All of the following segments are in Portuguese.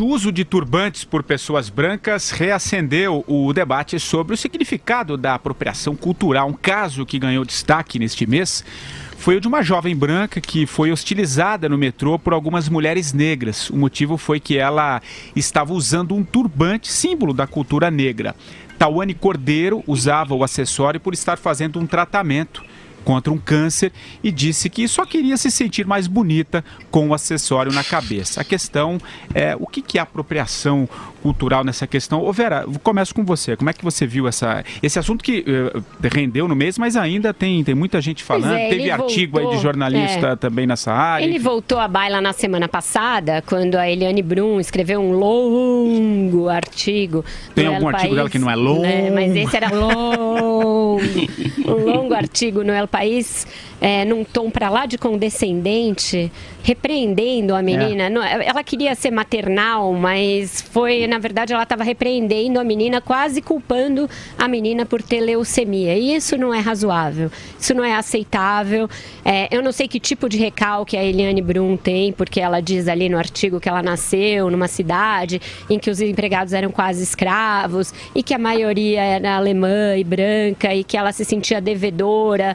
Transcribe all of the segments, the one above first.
O uso de turbantes por pessoas brancas reacendeu o debate sobre o significado da apropriação cultural. Um caso que ganhou destaque neste mês foi o de uma jovem branca que foi hostilizada no metrô por algumas mulheres negras. O motivo foi que ela estava usando um turbante, símbolo da cultura negra. Tawane Cordeiro usava o acessório por estar fazendo um tratamento contra um câncer e disse que só queria se sentir mais bonita com o acessório na cabeça. A questão é o que é apropriação cultural nessa questão. Ô Vera, começo com você. Como é que você viu esse assunto que rendeu no mês, mas ainda tem muita gente falando, teve artigo aí de jornalista também nessa área. Ele voltou à baila na semana passada, quando a Eliane Brum escreveu um longo artigo. Tem algum artigo dela que não é longo? Mas esse era longo. Um longo artigo no El País, num tom para lá de condescendente, repreendendo a menina. Ela queria ser maternal, mas na verdade, ela estava repreendendo a menina, quase culpando a menina por ter leucemia. E isso não é razoável, isso não é aceitável. Eu não sei que tipo de recalque a Eliane Brum tem, porque ela diz ali no artigo que ela nasceu numa cidade em que os empregados eram quase escravos e que a maioria era alemã e branca e que ela se sentia devedora.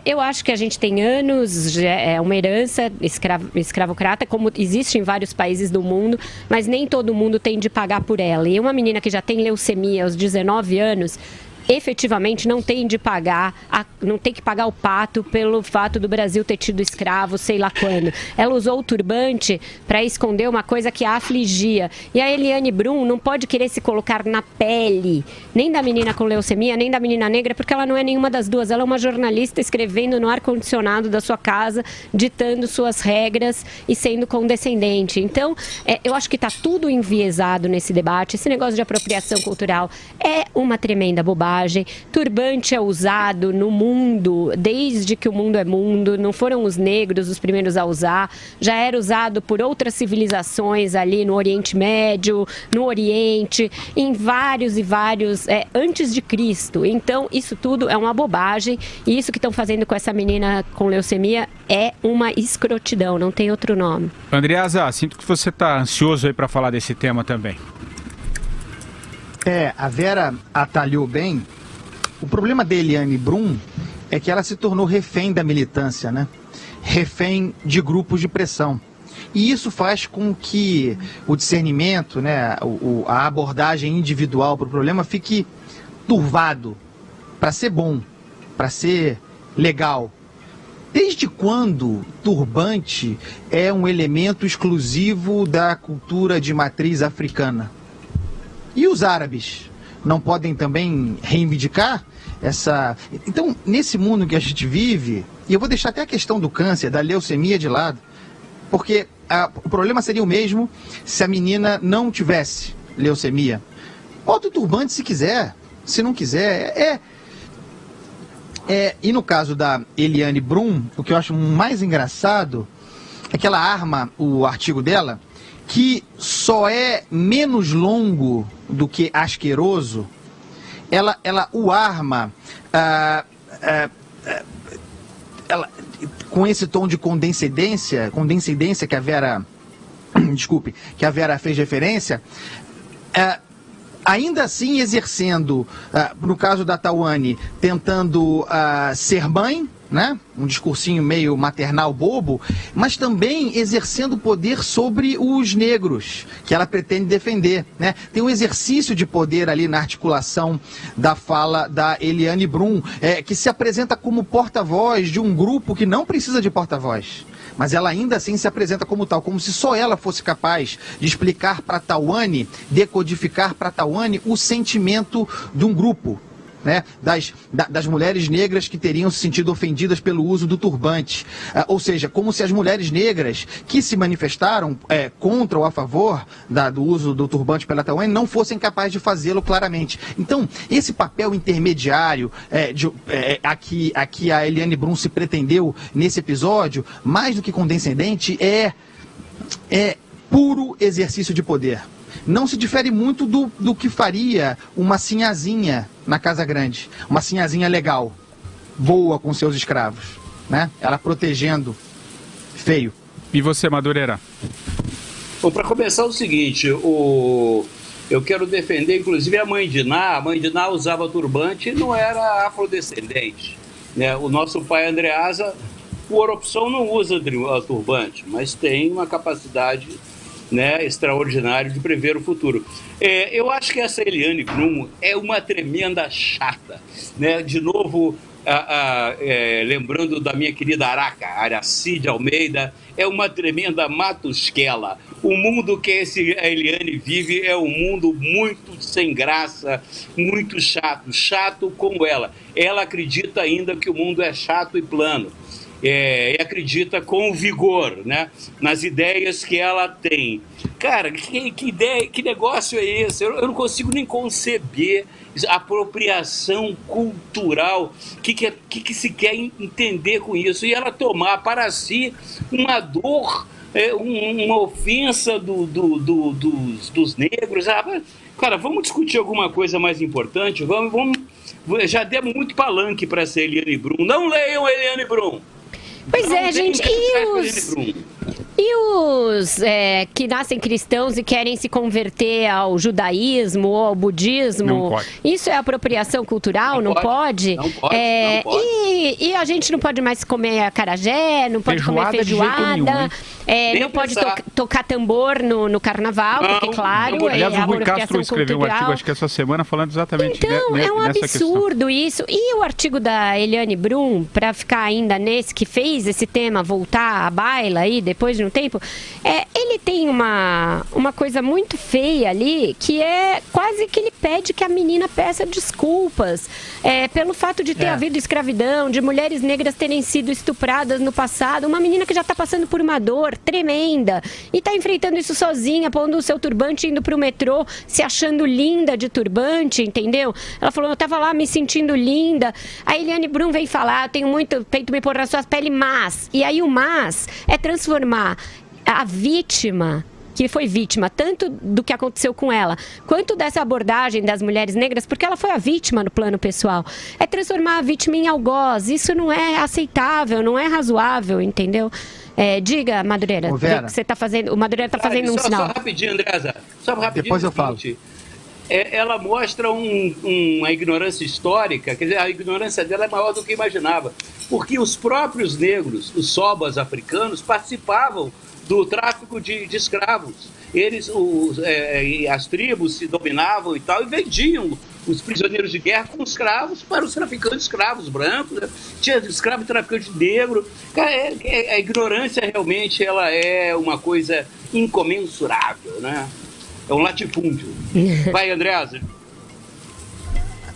Eu acho que a gente tem anos, uma herança escravocrata, como existe em vários países do mundo, mas nem todo mundo tem de pagar por ela. E uma menina que já tem leucemia aos 19 anos, efetivamente não tem que pagar o pato pelo fato do Brasil ter tido escravo, sei lá quando. Ela usou o turbante para esconder uma coisa que a afligia. E a Eliane Brum não pode querer se colocar na pele, nem da menina com leucemia, nem da menina negra, porque ela não é nenhuma das duas. Ela é uma jornalista escrevendo no ar-condicionado da sua casa, ditando suas regras e sendo condescendente. Então, eu acho que está tudo enviesado nesse debate. Esse negócio de apropriação cultural é uma tremenda bobagem. Turbante é usado no mundo desde que o mundo é mundo, não foram os negros os primeiros a usar, já era usado por outras civilizações ali no Oriente Médio, no Oriente, em vários antes de Cristo. Então isso tudo é uma bobagem e isso que estão fazendo com essa menina com leucemia é uma escrotidão, não tem outro nome. Andreasa, sinto que você está ansioso aí para falar desse tema também. A Vera atalhou bem. O problema da Eliane Brum é que ela se tornou refém da militância, né? Refém de grupos de pressão. E isso faz com que o discernimento, né, a abordagem individual para o problema fique turvado para ser bom, para ser legal. Desde quando turbante é um elemento exclusivo da cultura de matriz africana? E os árabes não podem também reivindicar essa... Então, nesse mundo que a gente vive, e eu vou deixar até a questão do câncer, da leucemia de lado, porque o problema seria o mesmo se a menina não tivesse leucemia. Bota o turbante se quiser, se não quiser. E no caso da Eliane Brum, o que eu acho mais engraçado é que ela arma o artigo dela, que só é menos longo do que asqueroso, ela o arma com esse tom de condescendência que a Vera, que a Vera fez referência, ainda assim exercendo, no caso da Tawane, tentando ser mãe, né? Um discursinho meio maternal bobo, mas também exercendo poder sobre os negros, que ela pretende defender, né? Tem um exercício de poder ali na articulação da fala da Eliane Brum, que se apresenta como porta-voz de um grupo que não precisa de porta-voz. Mas ela ainda assim se apresenta como tal, como se só ela fosse capaz de explicar para Tawane, decodificar para Tawane o sentimento de um grupo, né, das mulheres negras que teriam se sentido ofendidas pelo uso do turbante. Ou seja, como se as mulheres negras que se manifestaram contra ou a favor do uso do turbante pela Tawane não fossem capazes de fazê-lo claramente. Então, esse papel intermediário a que a Eliane Brum se pretendeu nesse episódio, mais do que condescendente, é puro exercício de poder. Não se difere muito do que faria uma sinhazinha na Casa Grande. Uma sinhazinha legal, boa com seus escravos, né? Ela protegendo, feio. E você, Madureira? Bom, para começar, o seguinte, eu quero defender, inclusive, a mãe de Ná. A mãe de Ná usava turbante e não era afrodescendente, né? O nosso pai Andreasa, por opção, não usa turbante, mas tem uma capacidade, né, extraordinária de prever o futuro. Eu acho que essa Eliane Brum é uma tremenda chata, né? De novo, lembrando da minha querida Aracide Almeida, é uma tremenda matusquela. O mundo que a Eliane vive é um mundo muito sem graça, muito chato como ela. Ela acredita ainda que o mundo é chato e plano. E acredita com vigor, né, nas ideias que ela tem. Cara, que ideia, que negócio é esse? Eu não consigo nem conceber apropriação cultural. O que se quer entender com isso? E ela tomar para si uma dor, uma ofensa dos negros. Cara, vamos discutir alguma coisa mais importante? Vamos já demos muito palanque para essa Eliane Brum. Não leiam Eliane Brum. Pois é, gente, e os que nascem cristãos e querem se converter ao judaísmo ou ao budismo? Não pode. Isso é apropriação cultural? Não pode? Não pode. E a gente não pode mais comer acarajé, não pode comer feijoada, não pode tocar tambor no carnaval, porque, claro, aliás, é o Rui apropriação Castro escreveu cultural. um artigo, acho que essa semana, falando exatamente então, é um absurdo questão. Isso. E o artigo da Eliane Brum, para ficar ainda nesse, que fez esse tema voltar à baila aí, depois de um tempo, ele tem uma coisa muito feia ali, que é quase que ele pede que a menina peça desculpas pelo fato de ter havido escravidão, de mulheres negras terem sido estupradas no passado, uma menina que já está passando por uma dor tremenda e está enfrentando isso sozinha, pondo o seu turbante, indo para o metrô, se achando linda de turbante, entendeu? Ela falou, eu estava lá me sentindo linda. A Eliane Brum vem falar, eu tenho muito peito me pôr na sua pele, mas... E aí o mas é transformar a vítima, que foi vítima tanto do que aconteceu com ela, quanto dessa abordagem das mulheres negras, porque ela foi a vítima no plano pessoal, é transformar a vítima em algoz. Isso não é aceitável, não é razoável, entendeu? Diga, Madureira, o que você está fazendo? O Madureira está fazendo um sinal. Só rapidinho, Andresa. Só rapidinho. Depois eu falo. Ela mostra uma ignorância histórica, quer dizer, a ignorância dela é maior do que imaginava, porque os próprios negros, os sobas africanos, participavam do tráfico de escravos. As tribos se dominavam e tal, e vendiam os prisioneiros de guerra com escravos para os traficantes de escravos brancos, né? Tinha escravo e traficante negro. A ignorância realmente ela é uma coisa incomensurável, né? É um latifúndio. Vai, Andreasa.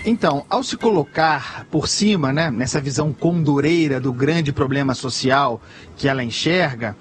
Então, ao se colocar por cima, né, nessa visão condureira do grande problema social que ela enxerga,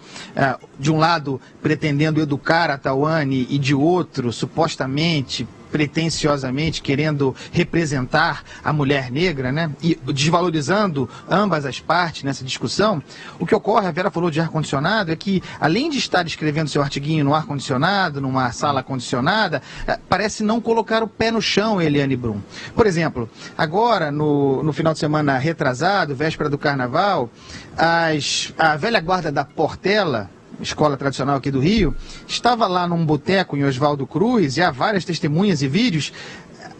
de um lado pretendendo educar a Tawane e de outro, supostamente, pretensiosamente querendo representar a mulher negra, né, e desvalorizando ambas as partes nessa discussão, o que ocorre, a Vera falou de ar-condicionado, é que além de estar escrevendo seu artiguinho no ar-condicionado, numa sala condicionada, parece não colocar o pé no chão, Eliane Brum. Por exemplo, agora, no final de semana retrasado, véspera do carnaval, a velha guarda da Portela, escola tradicional aqui do Rio, estava lá num boteco em Oswaldo Cruz, e há várias testemunhas e vídeos,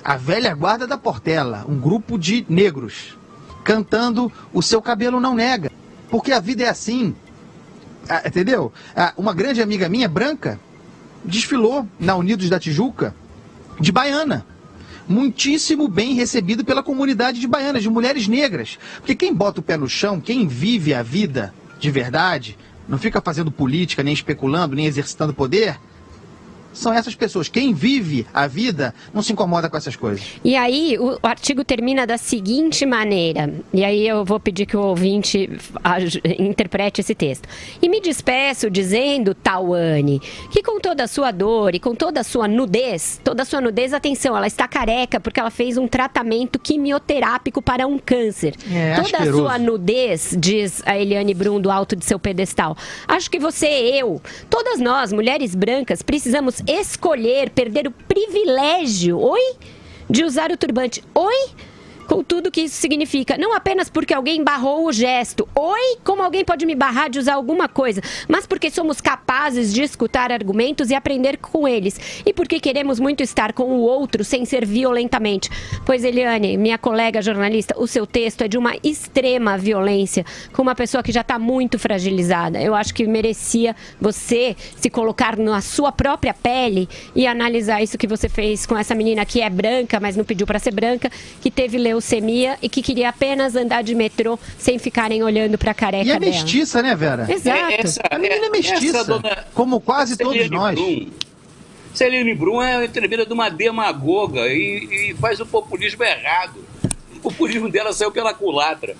a velha guarda da Portela, um grupo de negros, cantando O Seu Cabelo Não Nega, porque a vida é assim, entendeu? Uma grande amiga minha, branca, desfilou na Unidos da Tijuca, de baiana, muitíssimo bem recebido pela comunidade de baianas, de mulheres negras, porque quem bota o pé no chão, quem vive a vida de verdade, não fica fazendo política, nem especulando, nem exercitando poder, são essas pessoas. Quem vive a vida não se incomoda com essas coisas. E aí, o artigo termina da seguinte maneira, e aí eu vou pedir que o ouvinte interprete esse texto. E me despeço dizendo, Tawane, que com toda a sua dor e com toda a sua nudez, atenção, ela está careca porque ela fez um tratamento quimioterápico para um câncer. Toda a sua nudez, diz a Eliane Brum do alto de seu pedestal. Acho que você e eu, todas nós, mulheres brancas, precisamos perder o privilégio, de usar o turbante, com tudo que isso significa. Não apenas porque alguém barrou o gesto. Oi, como alguém pode me barrar de usar alguma coisa? Mas porque somos capazes de escutar argumentos e aprender com eles. E porque queremos muito estar com o outro sem ser violentamente. Pois, Eliane, minha colega jornalista, o seu texto é de uma extrema violência, com uma pessoa que já está muito fragilizada. Eu acho que merecia você se colocar na sua própria pele e analisar isso que você fez com essa menina que é branca, mas não pediu para ser branca, que teve leucemia e que queria apenas andar de metrô sem ficarem olhando para a careca dela. E é mestiça, né, Vera? Exato. A menina é mestiça, como quase todos nós. Celine Brum é tremenda de uma demagoga e faz o populismo errado. O populismo dela saiu pela culatra.